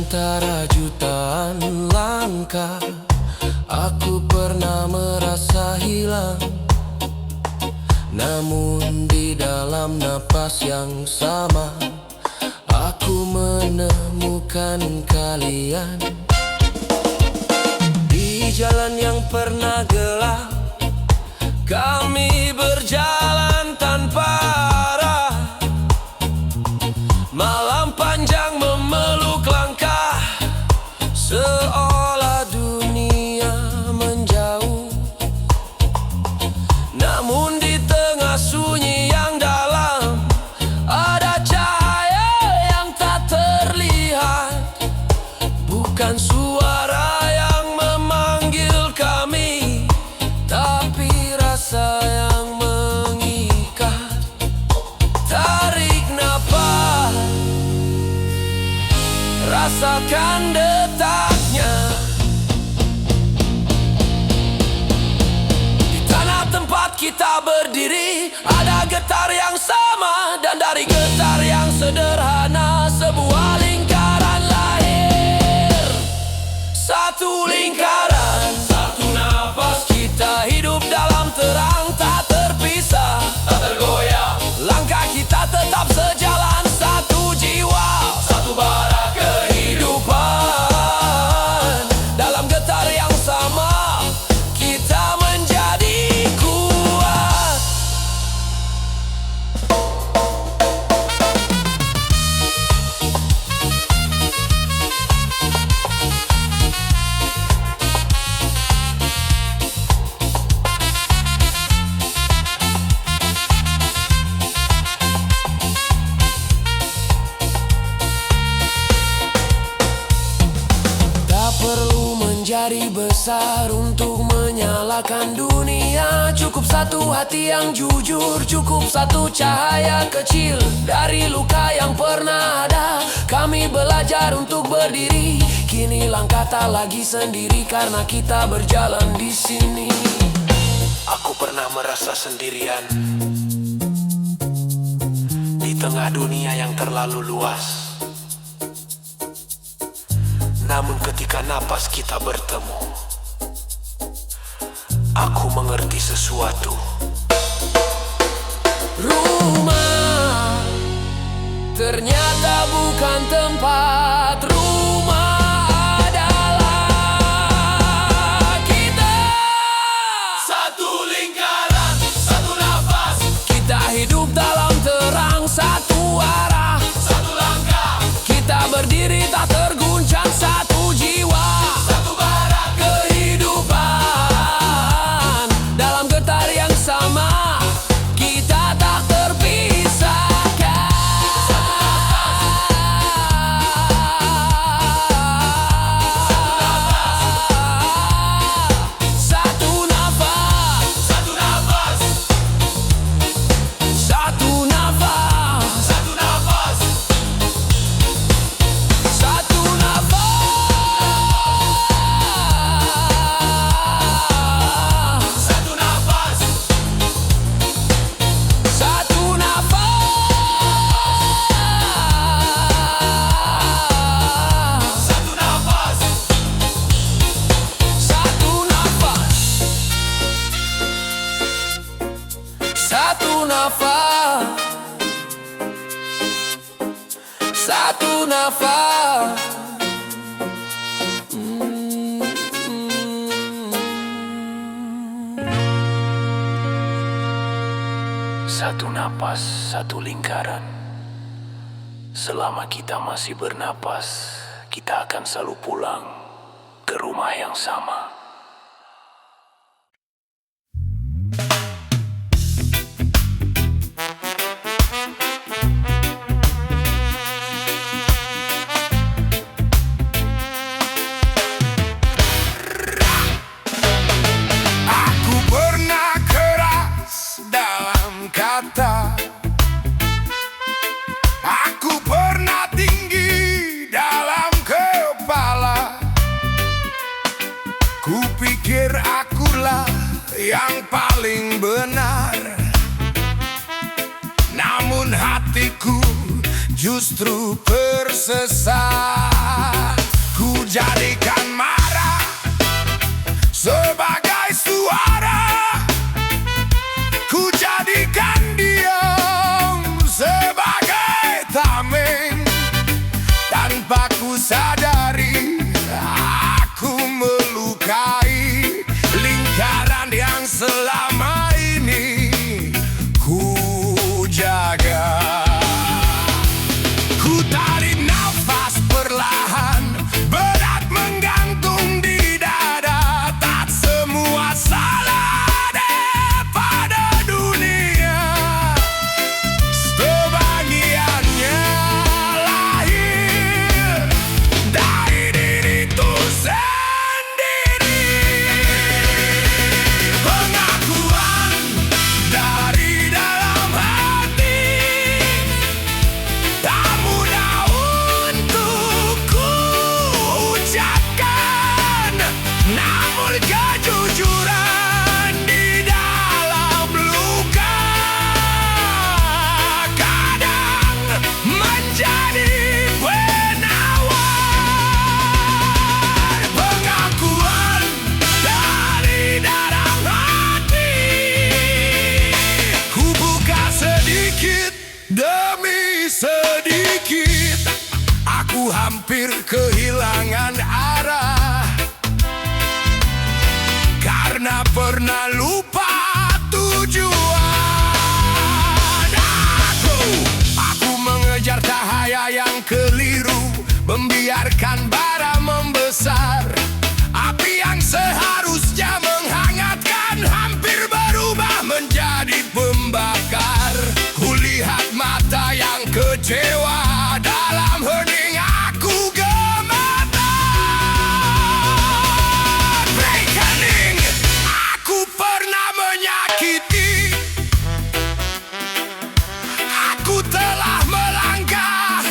antara jutaan langkah, aku pernah merasa hilang. Namun di dalam napas yang sama, aku menemukan kalian. Di jalan yang pernah gelap, kami berjalan tanpa arah. Malam panjang memeluk langkah, seolah dunia menjauh. Namun di tengah sunyi yang dalam, ada cahaya yang tak terlihat. Bukan suara yang memanggil kami, tapi rasa yang mengikat. Tarik nafas, rasakan detaknya. Di tanah tempat kita berdiri, ada getar yang sama. Dan dari getar yang sederhana, sebuah lingkaran lahir. Satu lingkaran, satu nafas. Kita hidup dalam terang, tak terpisah, tak tergoyah. Langkah kita tetap sejalan, satu jiwa, satu bara kehidupan. Dalam getar yang sama, kita menjadi kuat. Perlu menjadi besar untuk menyalakan dunia. Cukup satu hati yang jujur, cukup satu cahaya kecil. Dari luka yang pernah ada, kami belajar untuk berdiri. Kini langkah tak lagi sendiri, karena kita berjalan di sini. Aku pernah merasa sendirian di tengah dunia yang terlalu luas. Namun ketika napas kita bertemu, aku mengerti sesuatu. Rumah ternyata bukan tempat. Rumah adalah kita. Satu lingkaran, satu nafas. Kita hidup dalam terang, satu arah, Satu langkah, kita berdiri tak terguncang, satu jiwa, satu bara kehidupan. Dalam getar yang sama, kita tak terpisahkan. Satu nafas, satu nafas, satu nafas, satu nafas, satu nafas, satu nafas, satu nafas, satu nafas, satu nafas, satu nafas, satu nafas. satu napas, satu lingkaran. Selama kita masih bernapas, kita akan selalu pulang ke rumah yang sama. Aku pernah keras dalam kata, aku pernah tinggi dalam kepala. Kupikir akulah yang paling benar, namun hatiku justru tersesat. Ku jadikan marah sebagai suara, ku jadikan diam sebagai tameng. Tanpa ku sadari, aku melukai lingkaran yang selama ini ku jaga. Ku tarik nafas perlahan, berat menggantung di dada. Tak semua salah ada pada dunia, sebagiannya lahir dari diriku sendiri. Pengakuan dari dalam hati tak mudah untuk ku ucapkan, namun kejujuran di dalam luka kadang menjadi penawar. Pengakuan dari dalam hati, ku buka sedikit demi sedikit. Aku hampir kehilangan arah karena pernah lupa tujuan. Aku mengejar cahaya yang keliru, membiarkan bara membesar. Api yang seharusnya menghangatkan hampir berubah menjadi pembakar. Kulihat mata yang kecewa, dalam hening aku gemetar. Reckoning, aku pernah menyakiti, aku telah melangkah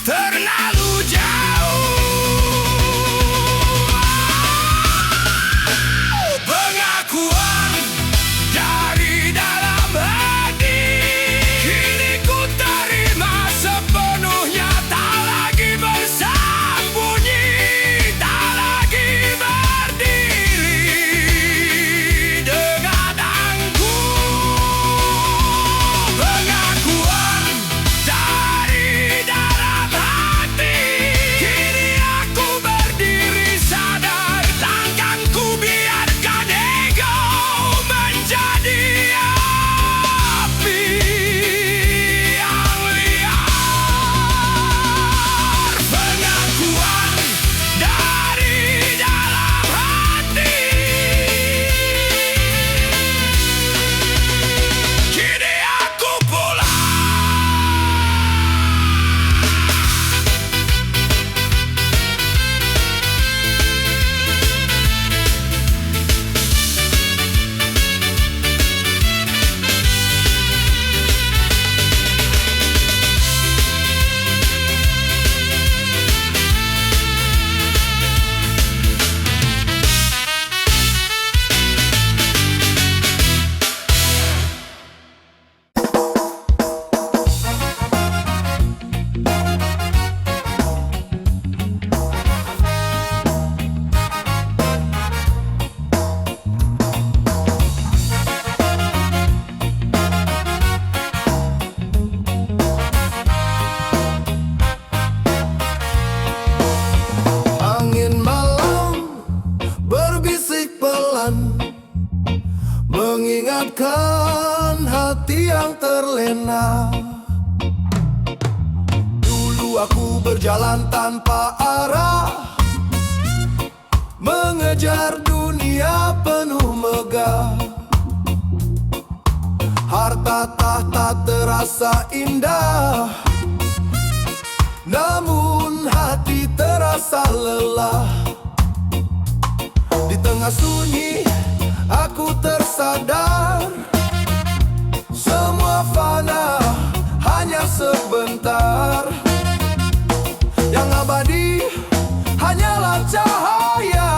terlalu jauh. Pengakuan dari dalam hati, kini ku terima sepenuhnya. Tak lagi bersembunyi, tak lagi berdiri dengan angkuh. Pengakuan dari dalam hati, kini aku berdiri sadar. Takkan ku biarkan ego menjadi api yang liar. Pengakuan dari dalam hati, kini aku pulang. Angin malam berbisik pelan, mengingatkan hati yang terlena. Dulu aku berjalan tanpa arah, mengejar dunia penuh megah. Harta tahta terasa indah, namun hati terasa lelah. Di tengah sunyi aku tersadar, semua fana hanya sebentar. Yang abadi hanyalah cahaya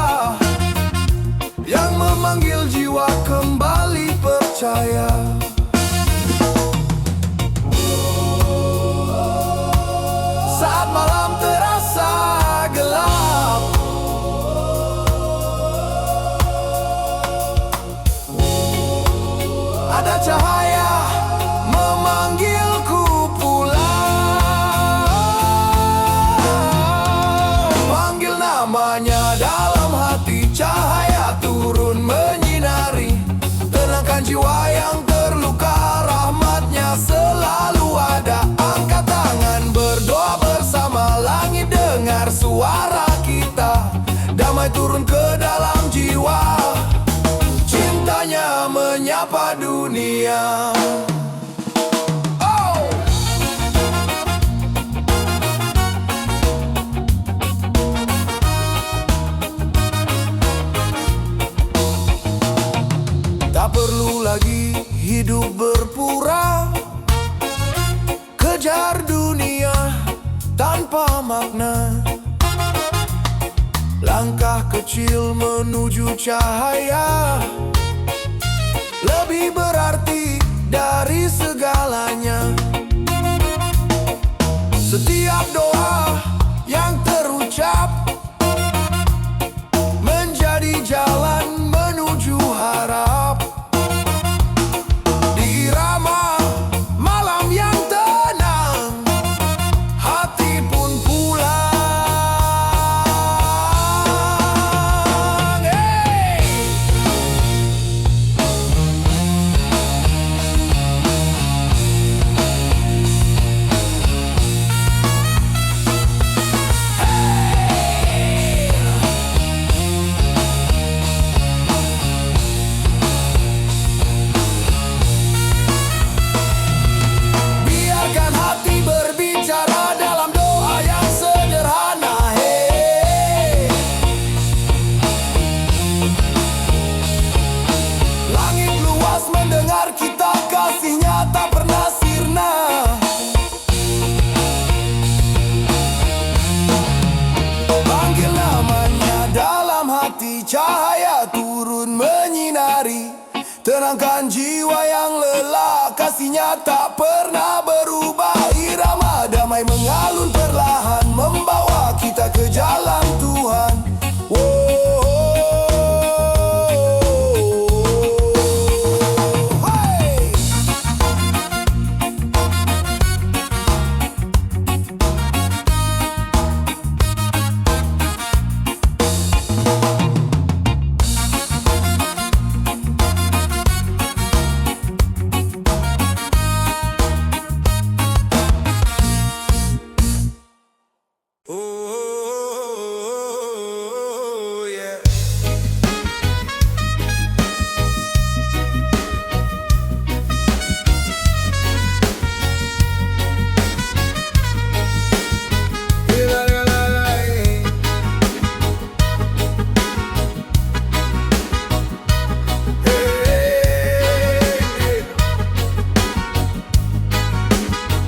yang memanggil jiwa kembali percaya. dunia. Oh! Tak perlu lagi hidup berpura, kejar dunia tanpa makna. Langkah kecil menuju cahaya lebih berarti dari segalanya. Setiap doa yang terucap menjadi jalan menuju harap. Di irama malam yang tenang, hati pun pulang. Biarkan hati berbicara dalam doa yang sederhana. Langit luas mendengar kita, kasihnya tak pernah sirna. Panggil namanya dalam hati, cahaya turun menyinari. Tenangkan jiwa yang lelah, kasihnya tak pernah berubah. Irama damai mengalun perlahan, membawa kita ke jalan Tuhan. Hey! Oh, yeah.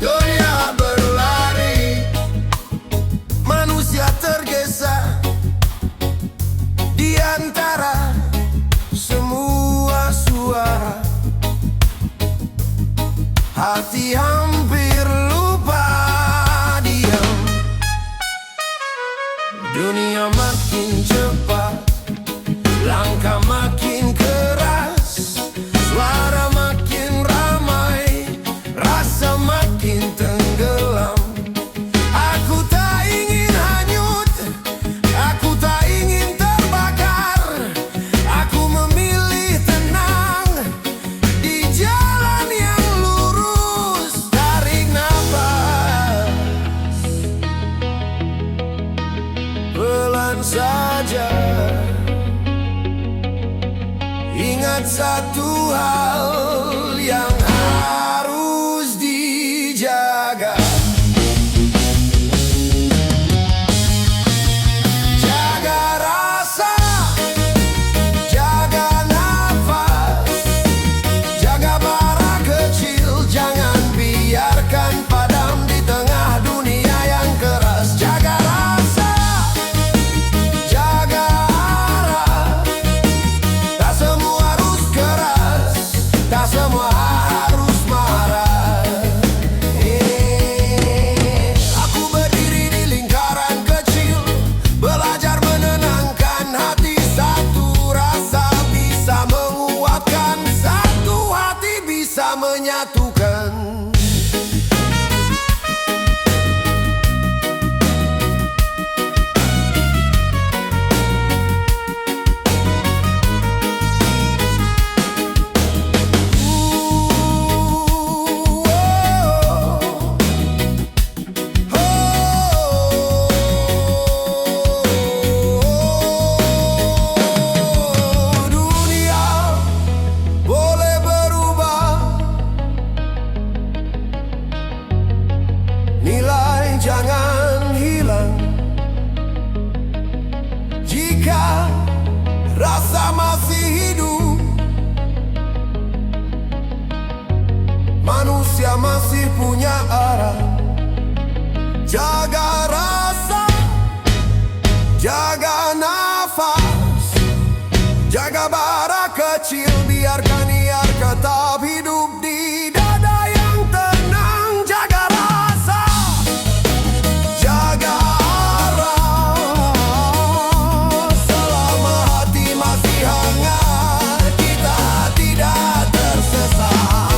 Dunia berlari, manusia tergesa di antara semua suara. Hati hampir lupa diam. Dunia makin cepat, langkah makin keras, suara makin ramai, rasa makin tenggelam. Aku tak ingin hanyut, aku tak ingin terbakar. Aku memilih tenang di jalan yang lurus. Tarik nafas, pelan saja. Ingat satu hal yang harus dijaga. Jaga rasa, jaga nafas, jaga bara kecil, jangan biarkan padam di tengah dunia yang keras. Jaga rasa, jaga arah, tak semua harus keras, tak semua harus marah. Aku berdiri di lingkaran kecil, belajar menenangkan hati. Satu rasa bisa menguatkan, satu hati bisa menyatukan. Dunia boleh berubah, manusia masih punya arah. Jaga rasa, jaga nafas, jaga bara kecil, biarkan ia tetap hidup di dada yang tenang. Jaga rasa, jaga arah, selama hati masih hangat, kita tidak tersesat.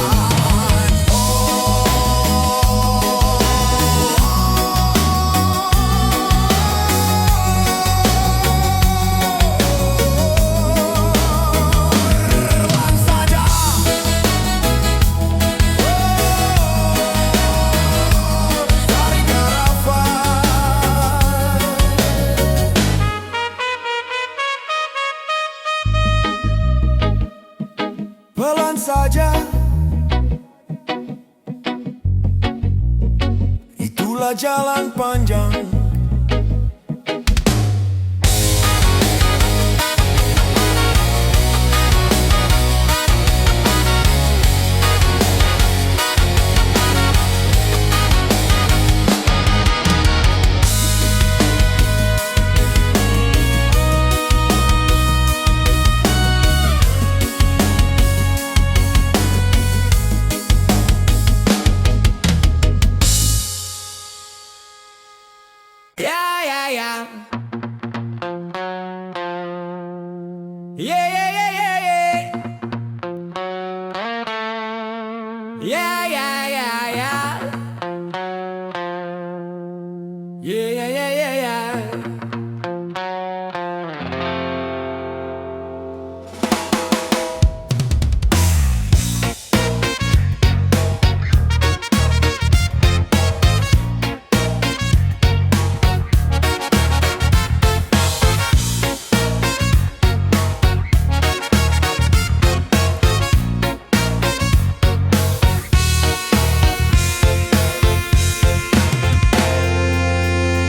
Pelan saja, itulah jalan panjang.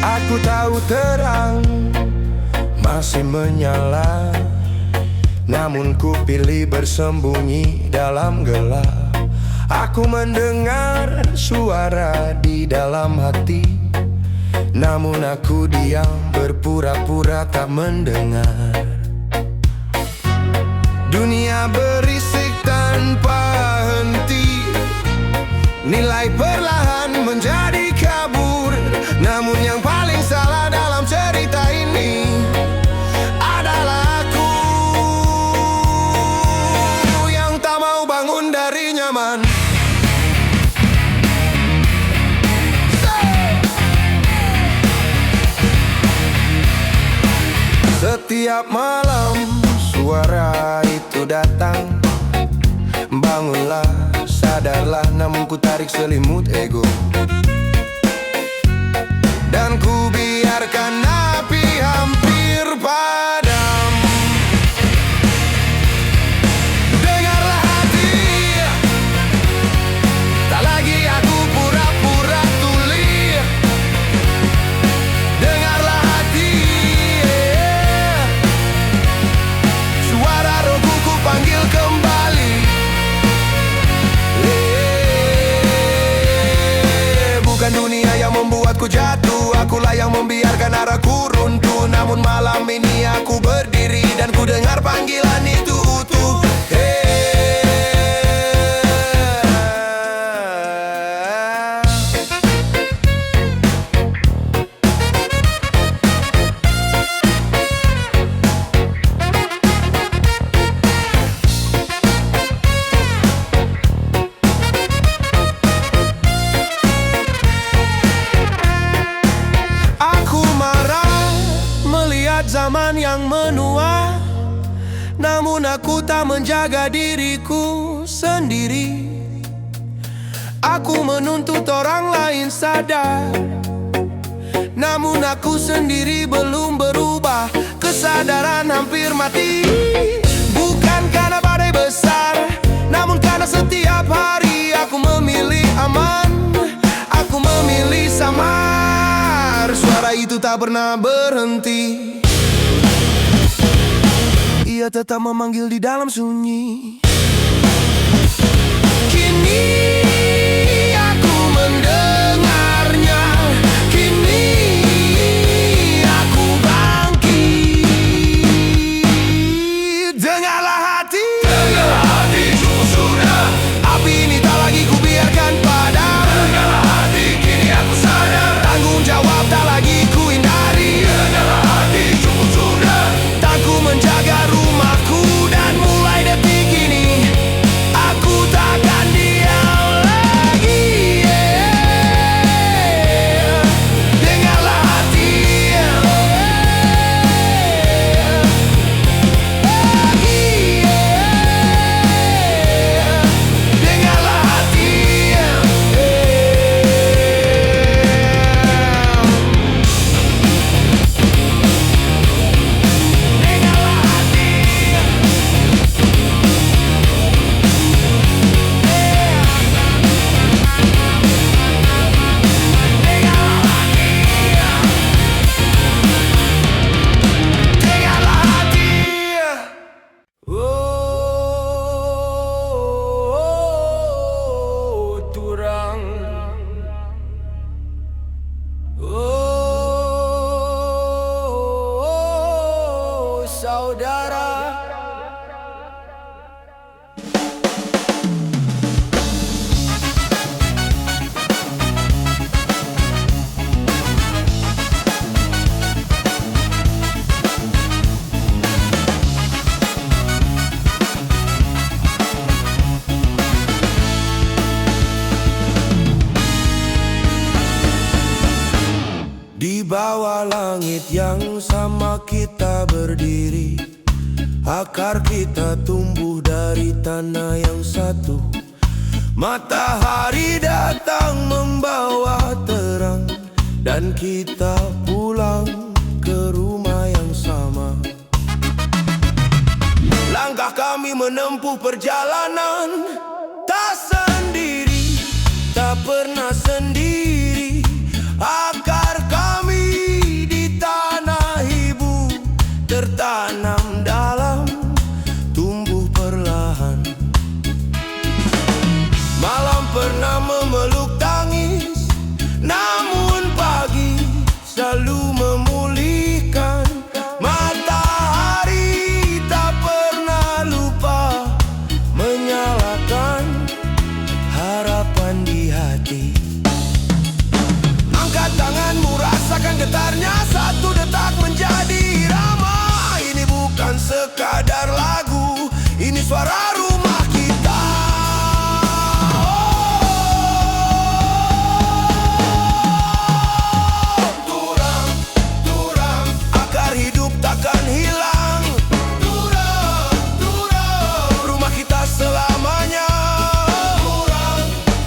Aku tahu terang masih menyala, namun ku pilih bersembunyi dalam gelap. Aku mendengar suara di dalam hati, namun aku diam berpura-pura tak mendengar. Dunia berisik tanpa henti, nilai perlahan menjadi kabur. Namun yang paling salah dalam cerita ini adalah aku yang tak mau bangun dari nyaman. Setiap malam suara itu datang. Bangunlah, sadarlah, namun ku tarik selimut ego, dan ku biarkan api hampir padam. Dengarlah hati, tak lagi aku pura-pura tuli. Dengarlah hati, suara rohku ku panggil kembali. Bukan dunia yang membuatku jatuh, akulah yang membiarkan arahku runtuh. Namun malam ini aku berdiri dan ku dengar panggilan itu utuh. Zaman yang menua, namun aku tak menjaga diriku sendiri. Aku menuntut orang lain sadar, namun aku sendiri belum berubah. Kesadaran hampir mati, bukan karena badai besar, namun karena setiap hari aku memilih aman. Aku memilih samar. Suara itu tak pernah berhenti, ia tetap memanggil di dalam sunyi. Kini langit yang sama kita berdiri, akar kita tumbuh dari tanah yang satu. Matahari datang membawa terang, dan kita pulang ke rumah yang sama. Langkah kami menempuh perjalanan, tak sendiri, tak pernah sendiri. Akar kami di tanah ibu tertanam dalam, tumbuh perlahan. Malam pernah memeluk tangis, namun pagi selalu memulihkan. Matahari tak pernah lupa menyalakan harapan di hati. Angkat tanganmu, rasakan getarnya, satu detak menjadi irama. Ini bukan sekadar lagu, ini suara rumah kita. Turang, turang, akar hidup takkan hilang. Turang, turang, rumah kita selamanya. Turang,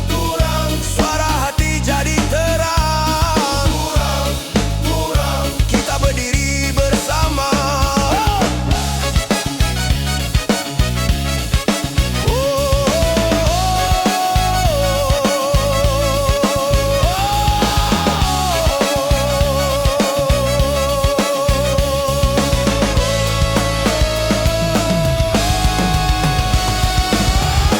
turang, suara hati jadi terang. Turang, turang, kita berdiri bersama.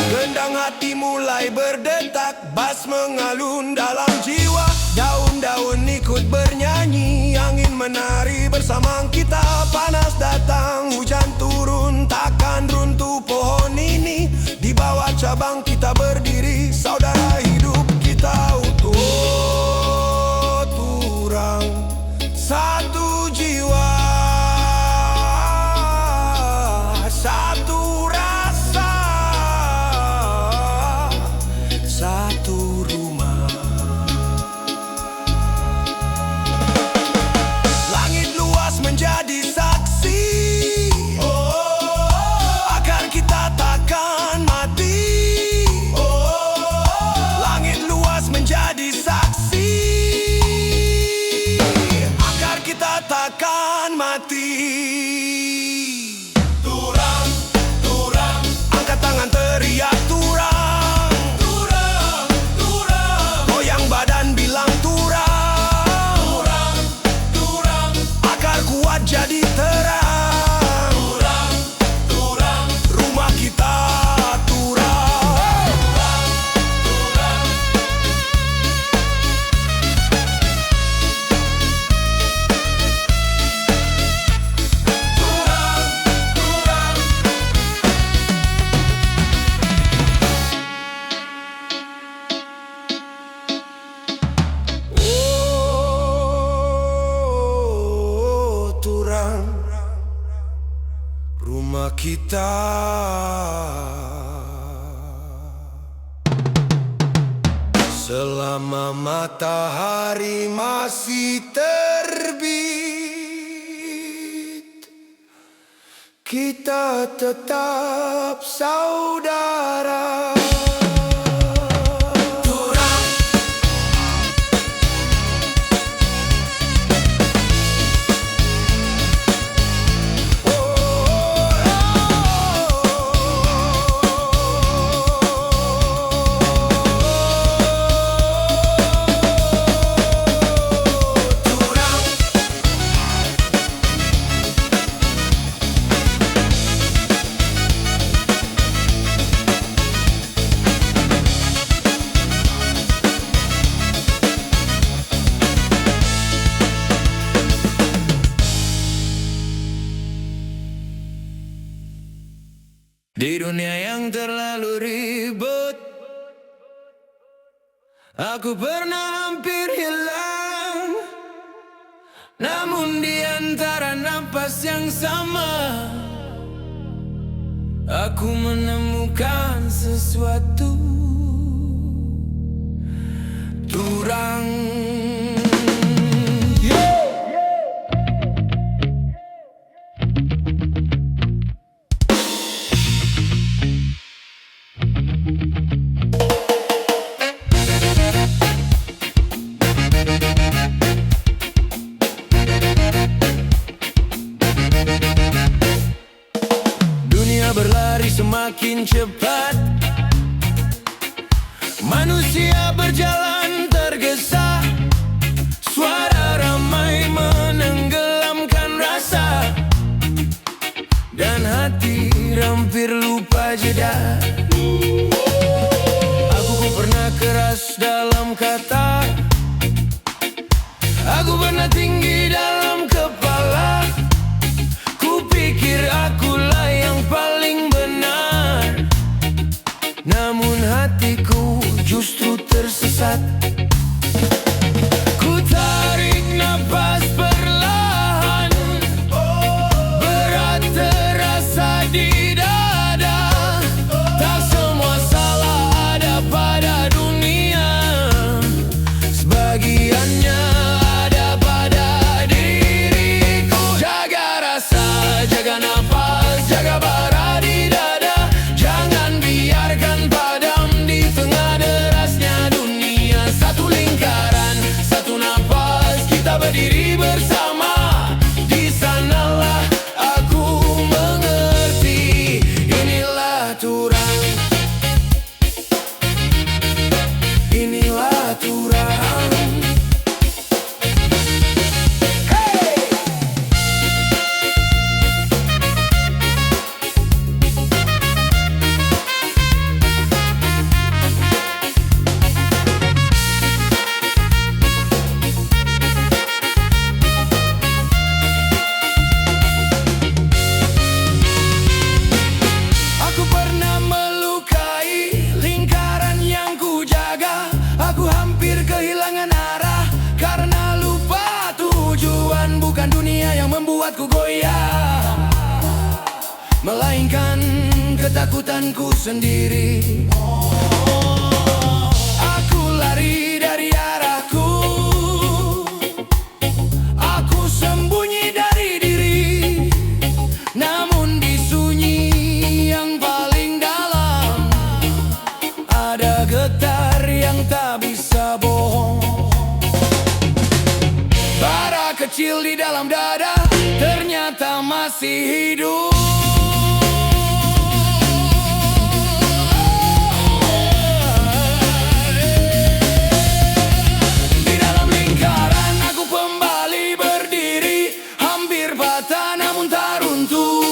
Gendang hati mulai berdetak, bas mengalun dalam jiwa. Daun-daun ikut bernyanyi, angin menari bersama kita. Panas datang, hujan turun, takkan runtuh pohon ini. Di bawah cabang kita berdiri, saudara hidup kita utuh. Oh, turang, satu jiwa, satu rasa, satu rumah. Langit luas menjadi saksi, akar kita takkan mati. Langit luas menjadi saksi, akar kita takkan mati. Turang, turang, angkat tangan teriak turang. Turang, turang, goyang badan bilang turang. Turang, turang, akar kuat jadi terang. Turang, turang, rumah kita turang. Turang, oh, turang, rumah kita. Selama matahari masih terbit, kita tetap saudara. Turang, di dunia yang terlalu ribet, aku pernah hampir hilang. Namun di antara napas yang sama, aku menemukan sesuatu. Turang, Manusia berjalan tergesa, suara ramai menenggelamkan rasa, dan hati hampir lupa jeda. Aku pernah keras dalam kata, aku pernah tinggi dalam kepala. Kupikir akulah yang paling benar, namun hatiku justru tersesat. Ku tarik nafas perlahan, berat terasa di dada. Tak semua salah ada pada dunia, sebagiannya ada pada diriku. Jaga rasa, jaga nafas, jaga bara di dada. Jangan biarkan padam di tengah derasnya dunia. Satu lingkaran, satu nafas, kita berdiri bersama. Di sanalah aku mengerti, inilah aturan, inilah aturan. Hey! Aku pernah melukai lingkaran yang ku jaga. Aku hampir kehilangan arah karena lupa tujuan. Bukan dunia yang membuatku goyah, melainkan ketakutanku sendiri. Aku lari dari arahku, aku sembunyi dari diri. Namun di sunyi yang paling dalam, ada getar yang tak bisa bohong. Bara kecil di dalam dada ternyata masih hidup. Di dalam lingkaran aku kembali berdiri, hampir patah namun tak runtuh.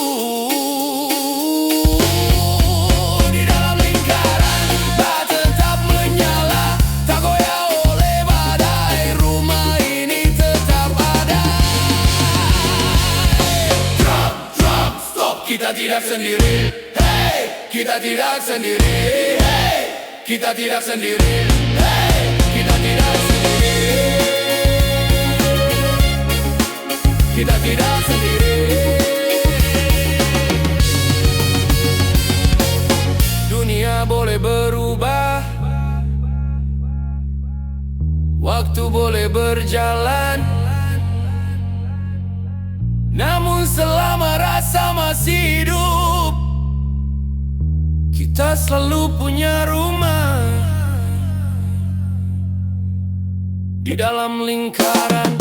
Di dalam lingkaran tak tetap menyala, tak goyah oleh badai. Rumah ini tetap ada. Drop, stop, kita tidak sendiri. Hey, kita tidak sendiri. Hey, kita tidak sendiri. Hey, kita tidak sendiri. Kita tidak sendiri. Dunia boleh berubah, waktu boleh berjalan, namun selama rasa masih hidup, kita selalu punya rumah di dalam lingkaran.